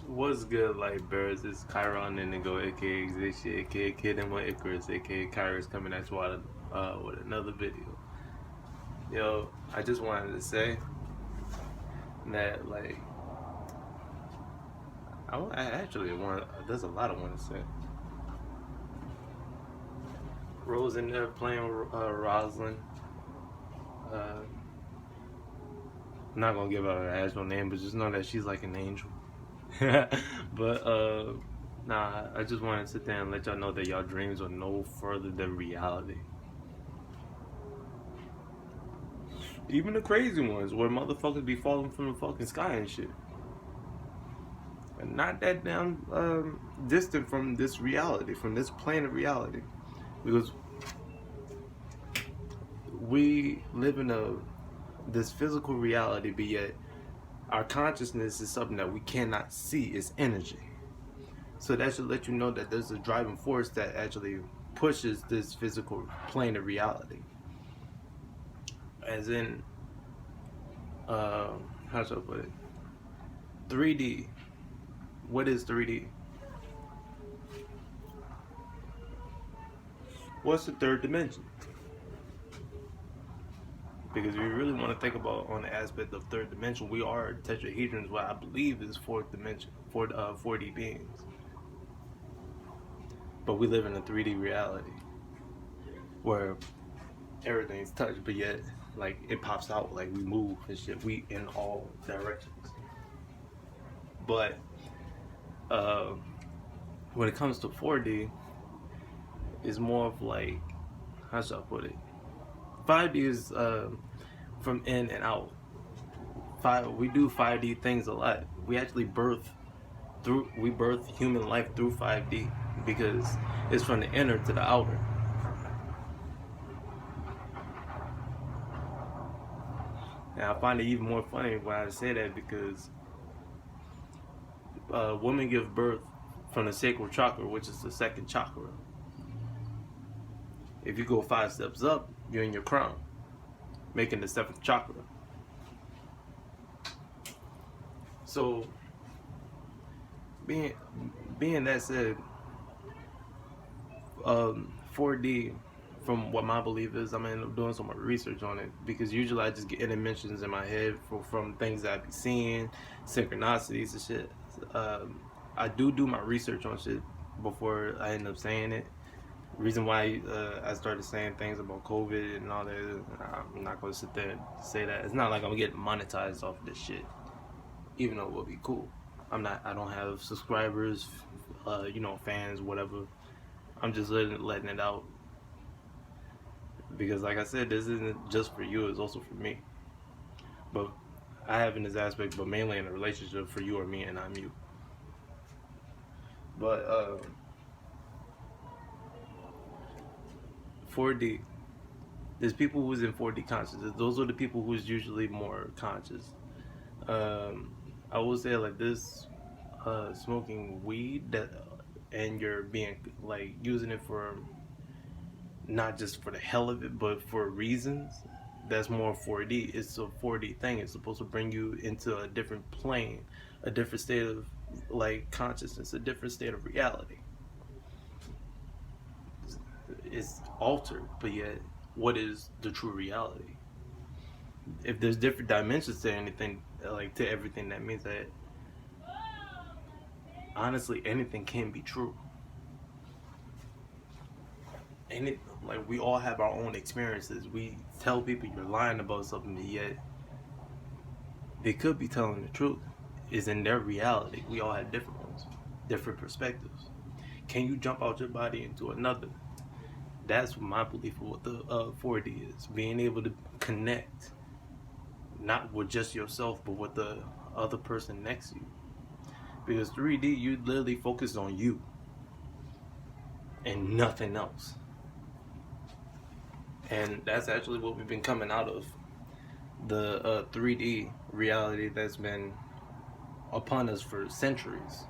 What's good, like birds? It's Chiron Indigo, aka Xatia, aka Kid and what Icarus, aka Kyrus, coming at you out with another video. Yo, I just wanted to say that I actually want. There's a lot I want to say. Rose in there playing Rosalind. Uh, I'm not gonna give out her actual name, but just know that she's like an angel. but nah, I just want to sit there and let y'all know that y'all dreams are no further than reality. Even the crazy ones where motherfuckers be falling from the fucking sky and shit. And not that damn distant from this reality, from this plane of reality. Because we live in this physical reality, but yet our consciousness is something that we cannot see. It's energy. So that should let you know that there's a driving force that actually pushes this physical plane of reality. As in, how should I put it? 3D. What is 3D? What's the third dimension? Because if you really want to think about on the aspect of third dimension, we are tetrahedrons, what I believe is fourth dimension, 4D beings. But we live in a 3D reality where everything's touched, but yet like it pops out, like we move and shit. We in all directions. But when it comes to 4D, it's more of like, how should I put it? 5D is from in and out. We do 5D things a lot. We actually birth human life through 5D because it's from the inner to the outer. And I find it even more funny when I say that because women give birth from the sacral chakra, which is the second chakra. If you go 5 steps up, you're in your crown, making the 7th chakra. So, being that said, 4D, from what my belief is, I'm gonna end up doing some more research on it because usually I just get dimensions in my head from things that I be seeing, synchronicities and shit. I do my research on shit before I end up saying it. Reason why I started saying things about COVID and all that, I'm not gonna sit there and say that. It's not like I'm getting monetized off of this shit, even though it would be cool. I don't have subscribers, fans, whatever. I'm just letting it out because, like I said, this isn't just for you; it's also for me. But I have in this aspect, but mainly in a relationship for you or me, and I'm you. But 4D. There's people who's in 4D consciousness. Those are the people who's usually more conscious. I will say like this: smoking weed and you're being like using it for not just for the hell of it, but for reasons. That's more 4D. It's a 4D thing. It's supposed to bring you into a different plane, a different state of like consciousness, a different state of reality. It's altered, but yet, what is the true reality? If there's different dimensions to anything, like to everything, that means that honestly anything can be true. And like we all have our own experiences. We tell people you're lying about something, but yet they could be telling the truth. Is in their reality. We all have different ones, different perspectives. Can you jump out your body into another? That's my belief of what the 4D is. Being able to connect, not with just yourself, but with the other person next to you. Because 3D, you literally focus on you and nothing else. And that's actually what we've been coming out of. The 3D reality that's been upon us for centuries.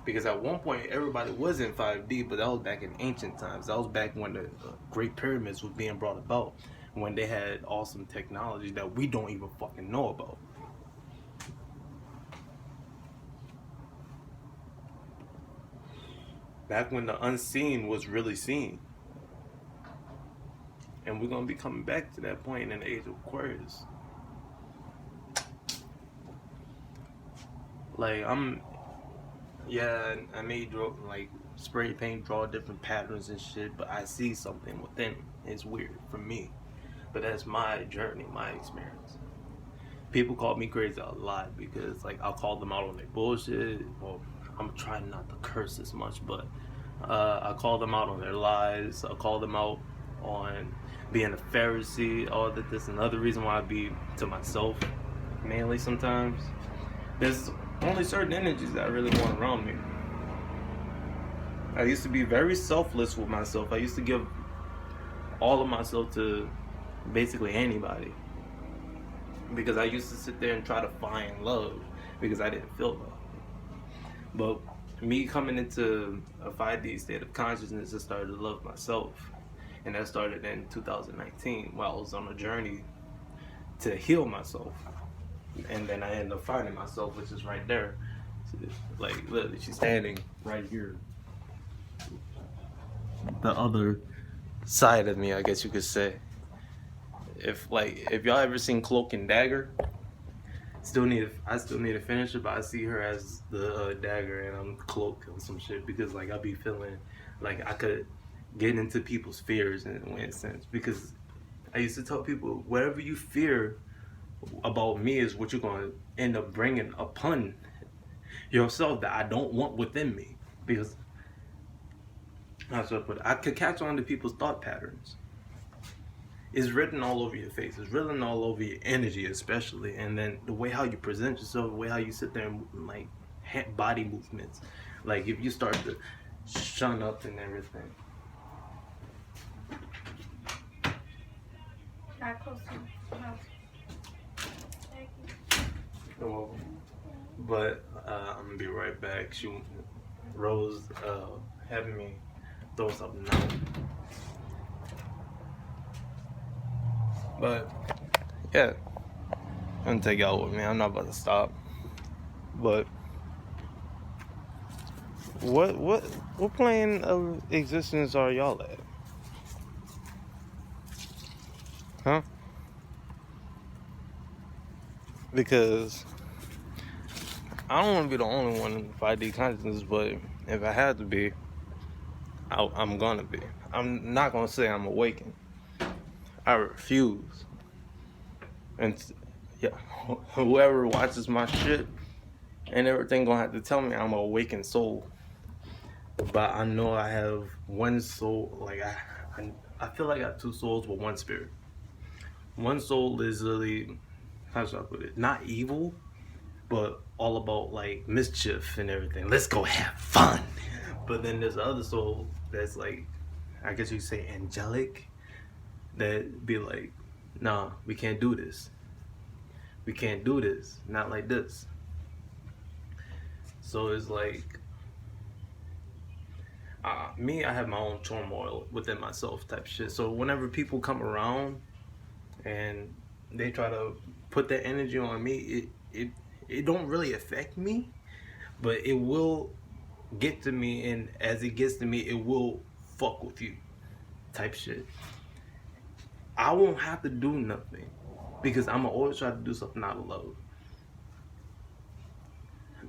Because at one point everybody was in 5D, but that was back in ancient times. That was back when the Great Pyramids was being brought about, when they had awesome technology that we don't even fucking know about. back when the unseen was really seen. And we're gonna be coming back to that point in the age of Aquarius. Like yeah, I may draw like spray paint, draw different patterns and shit, but I see something within. It's weird for me, but that's my journey, my experience. People call me crazy a lot because like I'll call them out on their bullshit. Well, I'm trying not to curse as much, but I call them out on their lies. I call them out on being a Pharisee. All that. This another reason why I be to myself mainly sometimes. There's only certain energies that I really want around me. I used to be very selfless with myself. I used to give all of myself to basically anybody because I used to sit there and try to find love because I didn't feel love. But me coming into a 5D state of consciousness, I started to love myself. And that started in 2019 while I was on a journey to heal myself. And then I ended up finding myself, which is right there. Like, literally, she's standing right here. The other side of me, I guess you could say. If y'all ever seen Cloak and Dagger, I still need to finish it, but I see her as the dagger and I'm Cloak or some shit because like I be feeling like I could get into people's fears in a sense because I used to tell people whatever you fear about me is what you're gonna end up bringing upon yourself that I don't want within me because that's what I put. I could catch on to people's thought patterns. It's written all over your face. It's written all over your energy, especially, and then the way how you present yourself, the way how you sit there and like body movements. Like if you start to shun up and everything. Not close to no. Thank you. You're welcome. But I'm gonna be right back. Rose having me throw something out. But yeah, I'm gonna take y'all with me. I'm not about to stop. But what plane of existence are y'all at? Huh? Because I don't want to be the only one in 5D consciousness, but if I had to be, I'm gonna be. I'm not gonna say I'm awakened. I refuse. And yeah, whoever watches my shit and everything gonna have to tell me I'm an awakened soul. But I know I have one soul. Like I feel like I have two souls with one spirit. One soul is really, how should I put it? Not evil, but all about like mischief and everything. Let's go have fun. But then there's the other soul that's like, I guess you could say angelic. That be like, nah, we can't do this. We can't do this. Not like this. So it's like, me, I have my own turmoil within myself type shit. So whenever people come around and they try to put that energy on me, it don't really affect me, but it will get to me, and as it gets to me, it will fuck with you type shit. I won't have to do nothing because I'm always try to do something out of love.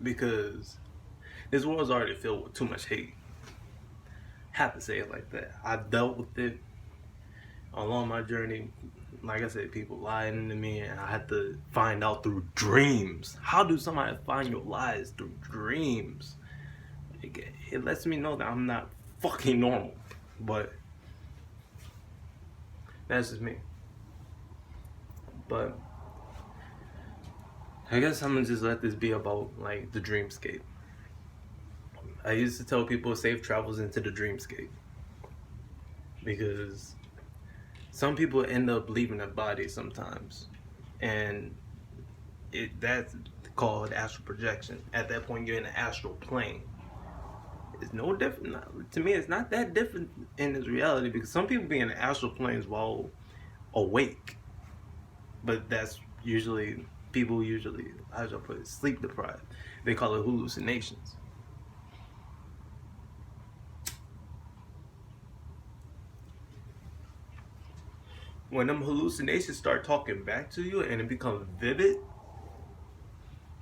Because this world's already filled with too much hate. Have to say it like that. I've dealt with it along my journey. Like I said, people lying to me, and I had to find out through dreams. How do somebody find your lies through dreams? It lets me know that I'm not fucking normal. But that's just me. But I guess I'm gonna just let this be about like the dreamscape. I used to tell people safe travels into the dreamscape because some people end up leaving their body sometimes, and that's called astral projection. At that point, you're in the astral plane. It's no different to me. It's not that different in this reality because some people be in the astral planes while awake, but that's usually people how should I put it, sleep deprived. They call it hallucinations. when them hallucinations start talking back to you and it becomes vivid,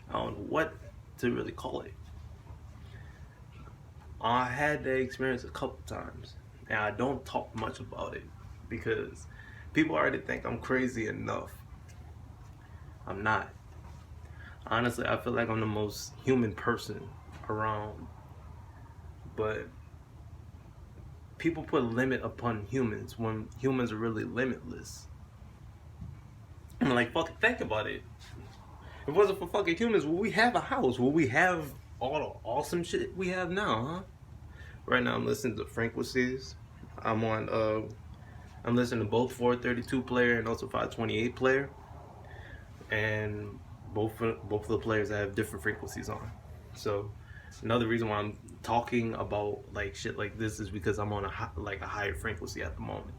I don't know what to really call it. I had that experience a couple times, and I don't talk much about it because people already think I'm crazy enough. I'm not. Honestly, I feel like I'm the most human person around, but people put a limit upon humans when humans are really limitless. I'm like, fucking think about it. If it wasn't for fucking humans, would we have a house? Would we have all the awesome shit we have now, huh? Right now, I'm listening to frequencies. I'm on. I'm listening to both 432 player and also 528 player, and both of the players have different frequencies on. So another reason why I'm talking about like shit like this is because I'm on a higher frequency at the moment.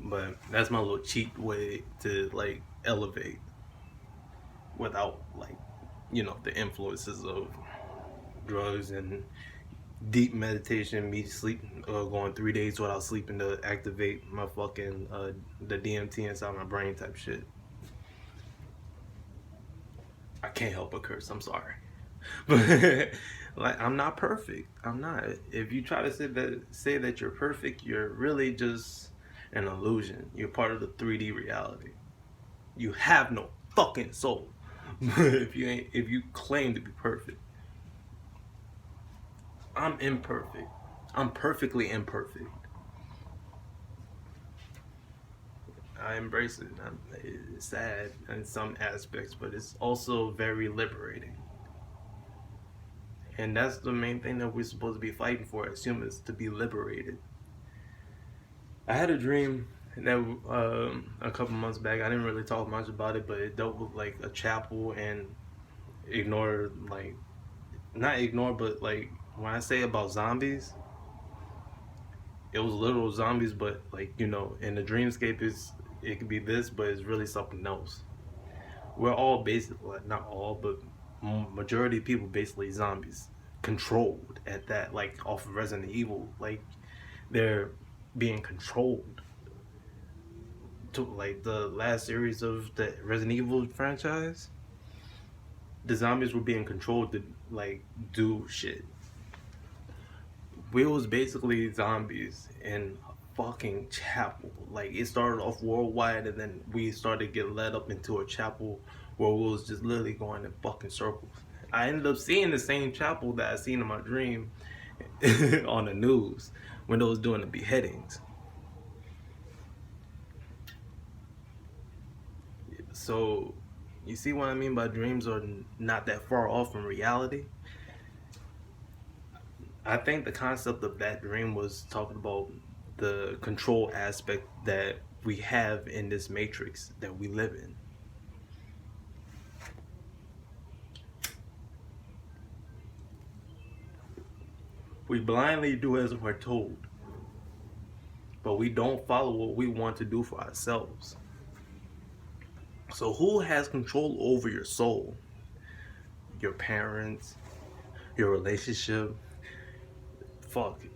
But that's my little cheat way to like elevate without like the influences of drugs and deep meditation, me sleeping, going 3 days without sleeping to activate my fucking the DMT inside my brain type shit. I can't help but curse. I'm sorry, but like I'm not perfect. I'm not. If you try to say that you're perfect, you're really just an illusion. You're part of the 3D reality. You have no fucking soul. if you claim to be perfect, I'm imperfect. I'm perfectly imperfect. I embrace it. It's sad in some aspects, but it's also very liberating. And that's the main thing that we're supposed to be fighting for as humans, to be liberated. I had a dream that a couple months back. I didn't really talk much about it, but it dealt with like a chapel and ignore like not ignore, but like when I say about zombies, it was literal zombies, but like in the dreamscape it could be this, but it's really something else. We're all basically, like, not all, but majority of people basically zombies, controlled at that, like off of Resident Evil, like they're being controlled. To like the last series of the Resident Evil franchise, the zombies were being controlled to like do shit. We was basically zombies in a fucking chapel. Like it started off worldwide, and then we started getting led up into a chapel where we was just literally going in fucking circles. I ended up seeing the same chapel that I seen in my dream on the news when they was doing the beheadings. So you see what I mean by dreams are not that far off from reality? I think the concept of that dream was talking about the control aspect that we have in this matrix that we live in. We blindly do as we're told, but we don't follow what we want to do for ourselves. So who has control over your soul? Your parents, your relationship,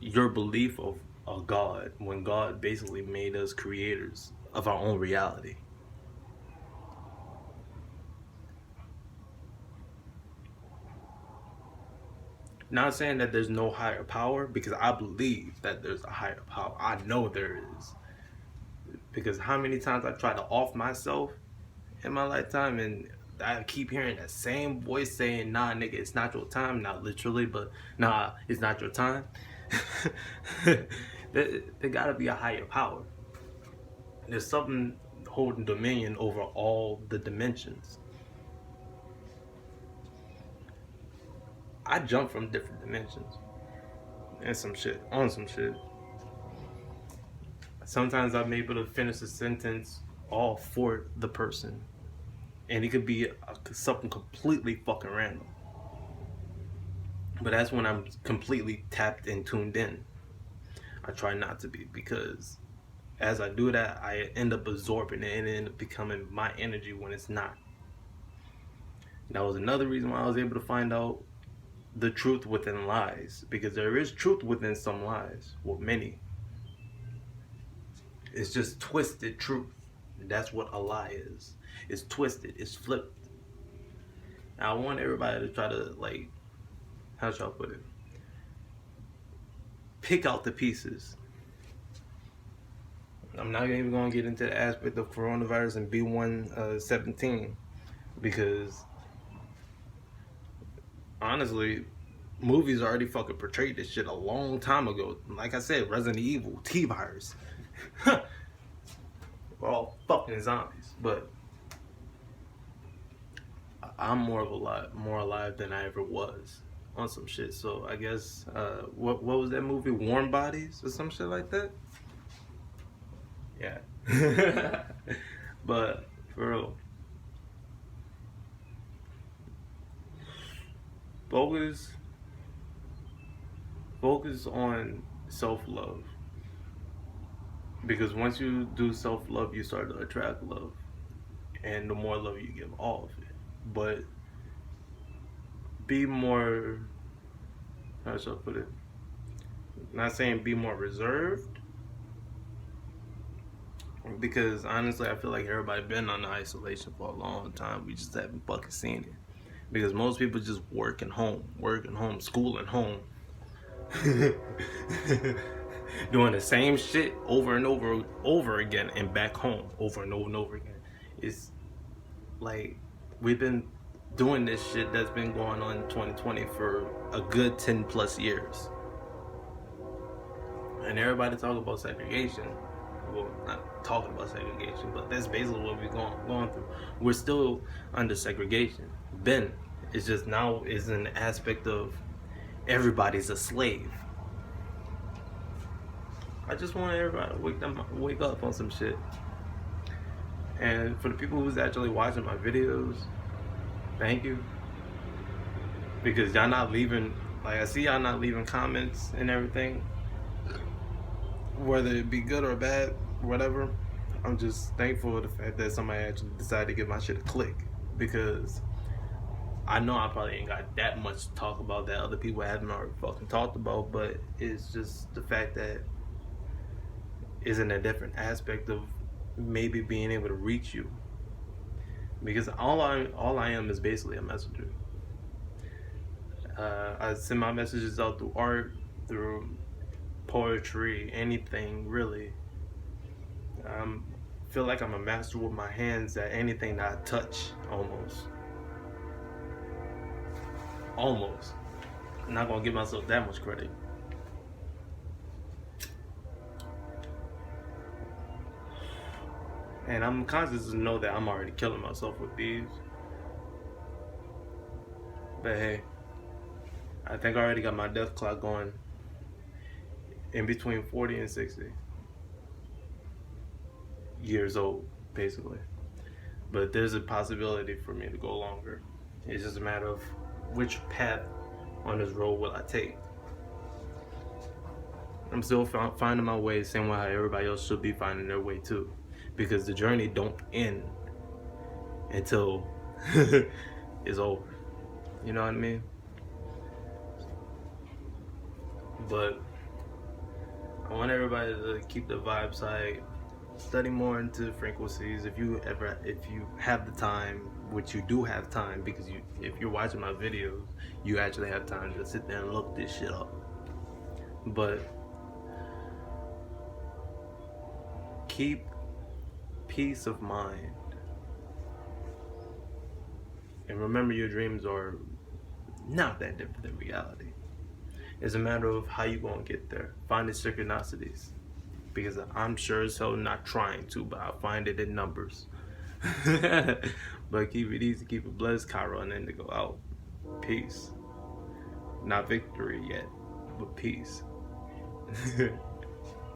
your belief of a God, when God basically made us creators of our own reality. Not saying that there's no higher power, because I believe that there's a higher power. I know there is. Because how many times I tried to off myself in my lifetime, and I keep hearing that same voice saying, nah, nigga, it's not your time. Not literally, but nah, it's not your time. There gotta be a higher power. There's something holding dominion over all the dimensions. I jump from different dimensions and some shit, on some shit. Sometimes I'm able to finish a sentence all for the person, and it could be something completely fucking random. But that's when I'm completely tapped and tuned in. I try not to be, because as I do that, I end up absorbing it and it end up becoming my energy when it's not. That was another reason why I was able to find out the truth within lies, because there is truth within some lies, well, many. It's just twisted truth. That's what a lie is. It's twisted. It's flipped. I want everybody to try to, like, how shall I put it? Pick out the pieces. I'm not even going to get into the aspect of coronavirus and B117 because honestly, movies already fucking portrayed this shit a long time ago. Like I said, Resident Evil, T-Virus. We're all fucking zombies, but I'm more alive than I ever was on some shit. So I guess what was that movie? Warm Bodies or some shit like that. Yeah. But for real, focus on self-love, because once you do self-love, you start to attract love, and the more love you give off, but be more, how should I put it, not saying be more reserved, because honestly I feel like everybody been on the isolation for a long time. We just haven't fucking seen it, because most people just work and home, school and home. Doing the same shit over and over again, and back home over and over again. It's like we've been doing this shit that's been going on in 2020 for a good 10 plus years, and everybody talk about segregation. Well, not talking about segregation, but that's basically what we're going through. We're still under segregation. Then it's just now is an aspect of everybody's a slave. I just want everybody to wake up on some shit. And for the people who's actually watching my videos, thank you. Because y'all not leaving, like I see y'all not leaving comments and everything. Whether it be good or bad, whatever. I'm just thankful for the fact that somebody actually decided to give my shit a click. Because I know I probably ain't got that much to talk about that other people haven't already fucking talked about, but it's just the fact that it's in a different aspect of maybe being able to reach you. Because all I am is basically a messenger. I send my messages out through art, through poetry, anything really. Feel like I'm a master with my hands at anything that I touch, almost. I'm not gonna give myself that much credit. And I'm conscious to know that I'm already killing myself with these. But hey, I think I already got my death clock going in between 40 and 60 years old, basically. But there's a possibility for me to go longer. It's just a matter of which path on this road will I take. I'm still finding my way, same way how everybody else should be finding their way too. Because the journey don't end until it's over. You know what I mean? But I want everybody to keep the vibes high, study more into frequencies. If you have the time, which you do have time, because if you're watching my videos, you actually have time to sit there and look this shit up. But keep peace of mind, and remember your dreams are not that different than reality. It's a matter of how you gonna get there. Find the synchronicities, because I'm sure as hell not trying to, but I find it in numbers. But keep it easy, keep it blessed. Cairo and Indigo out. Peace. Not victory yet, but peace.